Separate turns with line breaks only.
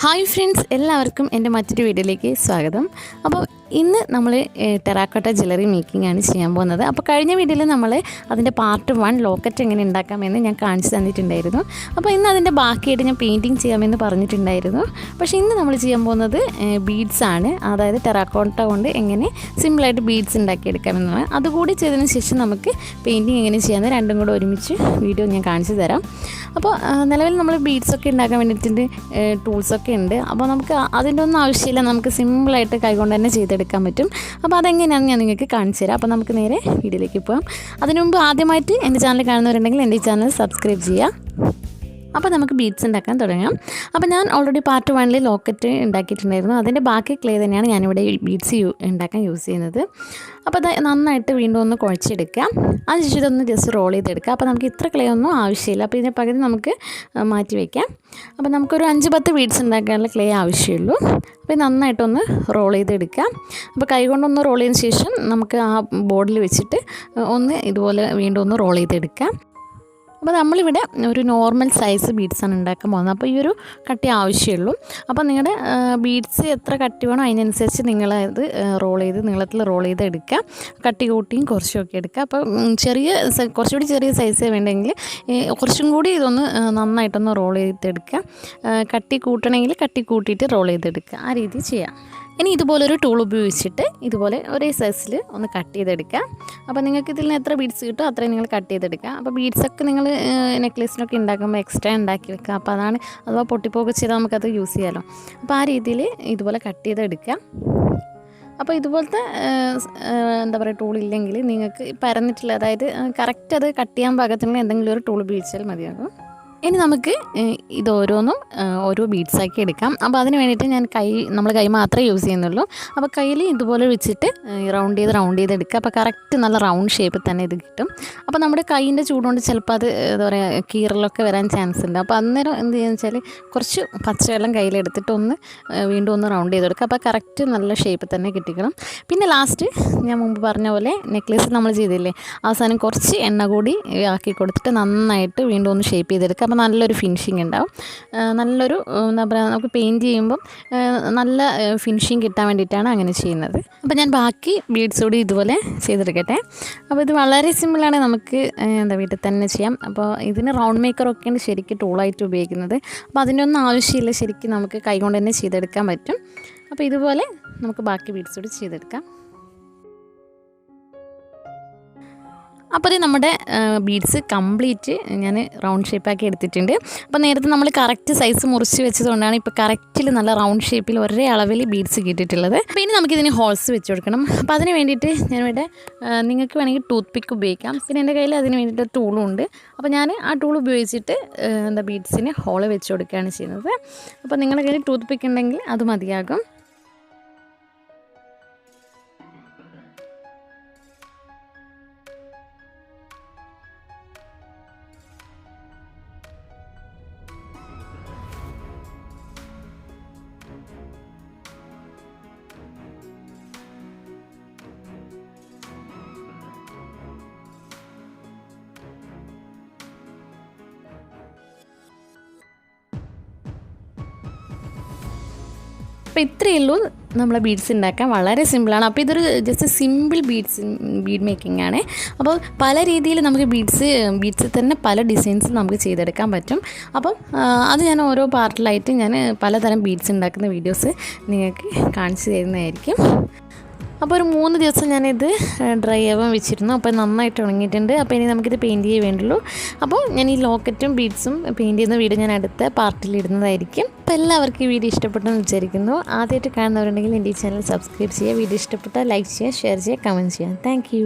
Hi friends, എല്ലാവർക്കും എൻ്റെ മറ്റൊരു വീഡിയോയിലേക്ക് സ്വാഗതം. അപ്പോൾ ഇന്ന് നമ്മൾ ടെറാക്കോട്ട ജ്വല്ലറി മേക്കിംഗ് ആണ് ചെയ്യാൻ പോകുന്നത്. അപ്പോൾ കഴിഞ്ഞ വീഡിയോയിൽ നമ്മൾ അതിൻ്റെ പാർട്ട് 1 ലോക്കറ്റ് എങ്ങനെ ഉണ്ടാക്കാമെന്ന് ഞാൻ കാണിച്ചു തന്നിട്ടുണ്ടായിരുന്നു. അപ്പോൾ ഇന്ന് അതിൻ്റെ ബാക്കിയായിട്ട് ഞാൻ പെയിൻറ്റിങ് ചെയ്യാമെന്ന് പറഞ്ഞിട്ടുണ്ടായിരുന്നു. പക്ഷേ ഇന്ന് നമ്മൾ ചെയ്യാൻ പോകുന്നത് ബീഡ്സ് ആണ്. അതായത് ടെറാക്കോട്ട കൊണ്ട് എങ്ങനെ സിമ്പിളായിട്ട് ബീഡ്സ് ഉണ്ടാക്കിയെടുക്കാമെന്നാണ്. അതുകൂടി ചെയ്തതിന് ശേഷം നമുക്ക് പെയിൻറ്റിങ് എങ്ങനെ ചെയ്യാമെന്ന് രണ്ടും കൂടെ ഒരുമിച്ച് വീഡിയോ ഞാൻ കാണിച്ചു തരാം. അപ്പോൾ നിലവിൽ നമ്മൾ ബീഡ്സൊക്കെ ഉണ്ടാക്കാൻ വേണ്ടിയിട്ട് ടൂൾസൊക്കെ ഉണ്ട്. അപ്പോൾ നമുക്ക് അതിൻ്റെ ഒന്നും ആവശ്യമില്ല, നമുക്ക് സിമ്പിളായിട്ട് കൈകൊണ്ട് തന്നെ ചെയ്തെടുക്കാൻ പറ്റും. അപ്പോൾ അതെങ്ങനെയാണെന്ന് ഞാൻ നിങ്ങൾക്ക് കാണിച്ചു തരാം. അപ്പോൾ നമുക്ക് നേരെ വീഡിയോയിലേക്ക് പോകാം. അതിനു മുമ്പ് ആദ്യമായിട്ട് എൻ്റെ ചാനൽ കാണുന്നവരുണ്ടെങ്കിൽ എൻ്റെ ചാനൽ സബ്സ്ക്രൈബ് ചെയ്യുക. അപ്പോൾ നമുക്ക് ബീഡ്സ് ഉണ്ടാക്കാൻ തുടങ്ങാം. അപ്പോൾ ഞാൻ ഓൾറെഡി പാർട്ട് 1 ലോക്കറ്റ് ഉണ്ടാക്കിയിട്ടുണ്ടായിരുന്നു. അതിൻ്റെ ബാക്കി ക്ലേ തന്നെയാണ് ഞാനിവിടെ ബീഡ്സ് ഉണ്ടാക്കാൻ യൂസ് ചെയ്യുന്നത്. അപ്പോൾ അത് നന്നായിട്ട് വീണ്ടും ഒന്ന് കുഴച്ചെടുക്കുക. അതിനുശേഷം ഇതൊന്ന് ജസ്റ്റ് റോൾ ചെയ്തെടുക്കുക. അപ്പോൾ നമുക്ക് ഇത്ര ക്ലേ ഒന്നും ആവശ്യമില്ല. അപ്പോൾ ഇതിൻ്റെ പകുതി നമുക്ക് മാറ്റി വയ്ക്കാം. അപ്പോൾ നമുക്കൊരു 5-10 ബീഡ്സ് ഉണ്ടാക്കാനുള്ള ക്ലേ ആവശ്യമുള്ളൂ. അപ്പോൾ നന്നായിട്ടൊന്ന് റോൾ ചെയ്തെടുക്കുക. അപ്പോൾ കൈ കൊണ്ടൊന്ന് റോൾ ചെയ്തതിന് ശേഷം നമുക്ക് ആ ബോർഡിൽ വെച്ചിട്ട് ഒന്ന് ഇതുപോലെ വീണ്ടും ഒന്ന് റോൾ ചെയ്തെടുക്കുക. അപ്പോൾ നമ്മളിവിടെ ഒരു നോർമൽ സൈസ് ബീഡ്സാണ് ഉണ്ടാക്കാൻ പോകുന്നത്. അപ്പോൾ ഈ ഒരു കട്ടി ആവശ്യമുള്ളൂ. അപ്പോൾ നിങ്ങളുടെ ബീഡ്സ് എത്ര കട്ടി വേണോ അതിനനുസരിച്ച് നിങ്ങളത് നീളത്തിൽ റോൾ ചെയ്ത് എടുക്കുക. കട്ടി കൂട്ടിയും കുറച്ചുമൊക്കെ എടുക്കുക. അപ്പോൾ കുറച്ചുകൂടി ചെറിയ സൈസ് വേണ്ടെങ്കിൽ കുറച്ചും കൂടി ഇതൊന്ന് നന്നായിട്ടൊന്ന് റോൾ ചെയ്തെടുക്കുക. കട്ടി കൂട്ടണമെങ്കിൽ കട്ടി കൂട്ടിയിട്ട് റോൾ ചെയ്തെടുക്കുക. ആ രീതി ചെയ്യാം. ഇനി ഇതുപോലൊരു ടൂൾ ഉപയോഗിച്ചിട്ട് ഇതുപോലെ ഒരേ സൈസിൽ ഒന്ന് കട്ട് ചെയ്തെടുക്കുക. അപ്പോൾ നിങ്ങൾക്ക് ഇതിൽ നിന്ന് എത്ര ബീഡ്സ് കിട്ടുമോ അത്രയും നിങ്ങൾ കട്ട് ചെയ്തെടുക്കുക. അപ്പോൾ ബീഡ്സൊക്കെ നിങ്ങൾ നെക്ലേസിനൊക്കെ ഉണ്ടാക്കുമ്പോൾ എക്സ്ട്രാ ഉണ്ടാക്കി വെക്കുക. അപ്പോൾ അതാണ്, അഥവാ പൊട്ടിപ്പോക്കെ ചെയ്താൽ നമുക്കത് യൂസ് ചെയ്യാമല്ലോ. അപ്പോൾ ആ രീതിയിൽ ഇതുപോലെ കട്ട് ചെയ്തെടുക്കുക. അപ്പോൾ ഇതുപോലത്തെ എന്താ പറയുക ടൂളില്ലെങ്കിൽ നിങ്ങൾക്ക് പരന്നിട്ടില്ല, അതായത് കറക്റ്റ് അത് കട്ട് ചെയ്യാൻ പാകത്തിനുള്ള എന്തെങ്കിലും ഒരു ടൂൾ ഉപയോഗിച്ചാൽ മതിയാകും. ഇനി നമുക്ക് ഇതോരോന്നും ഓരോ ബീഡ്സാക്കി എടുക്കാം. അപ്പോൾ അതിന് വേണ്ടിയിട്ട് ഞാൻ നമ്മൾ കൈ മാത്രമേ യൂസ് ചെയ്യുന്നുള്ളൂ. അപ്പോൾ കയ്യിൽ ഇതുപോലെ വെച്ചിട്ട് റൗണ്ട് ചെയ്ത് എടുക്കുക. അപ്പോൾ കറക്റ്റ് നല്ല റൗണ്ട് ഷേപ്പിൽ തന്നെ ഇത് കിട്ടും. അപ്പോൾ നമ്മുടെ കൈയിൻ്റെ ചൂടുകൊണ്ട് ചിലപ്പോൾ അത് എന്താ പറയുക കീറലൊക്കെ വരാൻ ചാൻസ് ഉണ്ട്. അപ്പോൾ അന്നേരം എന്ത് ചെയ്യുക വെച്ചാൽ കുറച്ച് പച്ചവെള്ളം കയ്യിലെടുത്തിട്ട് വീണ്ടും ഒന്ന് റൗണ്ട് ചെയ്തെടുക്കുക. അപ്പോൾ കറക്റ്റ് നല്ല ഷേപ്പിൽ തന്നെ കിട്ടിക്കണം. പിന്നെ ലാസ്റ്റ് ഞാൻ മുമ്പ് പറഞ്ഞ പോലെ നെക്ലേസ് നമ്മൾ ചെയ്തില്ലേ, അവസാനം കുറച്ച് എണ്ണ കൂടി ആക്കി കൊടുത്തിട്ട് നന്നായിട്ട് വീണ്ടും ഒന്ന് ഷേപ്പ് ചെയ്തെടുക്കുക. അപ്പോൾ നല്ലൊരു ഫിനിഷിങ് ഉണ്ടാവും. നല്ലൊരു എന്താ പറയുക, നമുക്ക് പെയിൻറ്റ് ചെയ്യുമ്പം നല്ല ഫിനിഷിങ് കിട്ടാൻ വേണ്ടിയിട്ടാണ് അങ്ങനെ ചെയ്യുന്നത്. അപ്പോൾ ഞാൻ ബാക്കി ബീഡ്സ് കൂടി ഇതുപോലെ ചെയ്തെടുക്കട്ടെ. അപ്പോൾ ഇത് വളരെ സിമ്പിളാണ്, നമുക്ക് വീട്ടിൽ തന്നെ ചെയ്യാം. അപ്പോൾ ഇതിന് റൗണ്ട് മേക്കറൊക്കെയാണ് ശരിക്കും ടൂളായിട്ട് ഉപയോഗിക്കുന്നത്. അപ്പോൾ അതിൻ്റെ ഒന്നും ആവശ്യമില്ല, ശരിക്കും നമുക്ക് കൈകൊണ്ട് തന്നെ ചെയ്തെടുക്കാൻ പറ്റും. അപ്പോൾ ഇതുപോലെ നമുക്ക് ബാക്കി ബീഡ്സ് കൂടി ചെയ്തെടുക്കാം. അപ്പോൾ ഇത് നമ്മുടെ ബീഡ്സ് കംപ്ലീറ്റ് ഞാൻ റൗണ്ട് ഷേപ്പാക്കി എടുത്തിട്ടുണ്ട്. അപ്പോൾ നേരത്തെ നമ്മൾ കറക്റ്റ് സൈസ് മുറിച്ച് വെച്ചതുകൊണ്ടാണ് ഇപ്പോൾ കറക്റ്റിൽ നല്ല റൗണ്ട് ഷേപ്പിൽ ഒരേ അളവിൽ ബീഡ്സ് കിട്ടിയിട്ടുള്ളത്. അപ്പോൾ ഇനി നമുക്കിതിന് ഹോൾസ് വെച്ച് കൊടുക്കണം. അപ്പോൾ അതിന് വേണ്ടിയിട്ട് ഞാനിവിടെ നിങ്ങൾക്ക് വേണമെങ്കിൽ ടൂത്ത്പിക്ക് ഉപയോഗിക്കാം. പിന്നെ എൻ്റെ കയ്യിൽ അതിന് വേണ്ടിയിട്ട് ടൂളും ഉണ്ട്. അപ്പോൾ ഞാൻ ആ ടൂൾ ഉപയോഗിച്ചിട്ട് ബീഡ്സിന് ഹോൾ വെച്ച് കൊടുക്കുകയാണ് ചെയ്യുന്നത്. അപ്പോൾ നിങ്ങളുടെ കയ്യിൽ ടൂത്ത്പിക്ക് ഉണ്ടെങ്കിൽ അത് മതിയാകും. അപ്പോൾ ഇത്രയേ ഉള്ളൂ നമ്മളെ ബീഡ്സ് ഉണ്ടാക്കാൻ, വളരെ സിമ്പിളാണ്. അപ്പോൾ ഇതൊരു ജസ്റ്റ് സിമ്പിൾ ബീഡ് മേക്കിംഗ് ആണ്. അപ്പോൾ പല രീതിയിൽ നമുക്ക് ബീഡ്സിൽ തന്നെ പല ഡിസൈൻസ് നമുക്ക് ചെയ്തെടുക്കാൻ പറ്റും. അപ്പം അത് ഞാൻ ഓരോ പാർട്ടിലായിട്ട് ഞാൻ പലതരം ബീഡ്സ് ഉണ്ടാക്കുന്ന വീഡിയോസ് നിങ്ങൾക്ക് കാണിച്ചു തരുന്നതായിരിക്കും. അപ്പോൾ ഒരു 3 ദിവസം ഞാനിത് ഡ്രൈ ആവാൻ വെച്ചിരുന്നു. അപ്പോൾ നന്നായിട്ട് ഉണങ്ങിയിട്ടുണ്ട്. അപ്പോൾ ഇനി നമുക്കിത് പെയിൻറ്റ് ചെയ്യാൻ വേണ്ടുള്ളൂ. അപ്പോൾ ഞാൻ ഈ ലോക്കറ്റും ബീഡ്സും പെയിൻറ്റ് ചെയ്യുന്ന വീഡിയോ ഞാൻ അടുത്ത പാർട്ടിൽ ഇടുന്നതായിരിക്കും. അപ്പോൾ എല്ലാവർക്കും ഈ വീഡിയോ ഇഷ്ടപ്പെട്ടെന്ന് വിചാരിക്കുന്നു. ആദ്യമായിട്ട് കാണുന്നവരുണ്ടെങ്കിൽ എൻ്റെ ഈ ചാനൽ സബ്സ്ക്രൈബ് ചെയ്യുക. വീഡിയോ ഇഷ്ടപ്പെട്ടാൽ ലൈക്ക് ചെയ്യുക, ഷെയർ ചെയ്യുക, കമൻറ്റ് ചെയ്യുക. താങ്ക്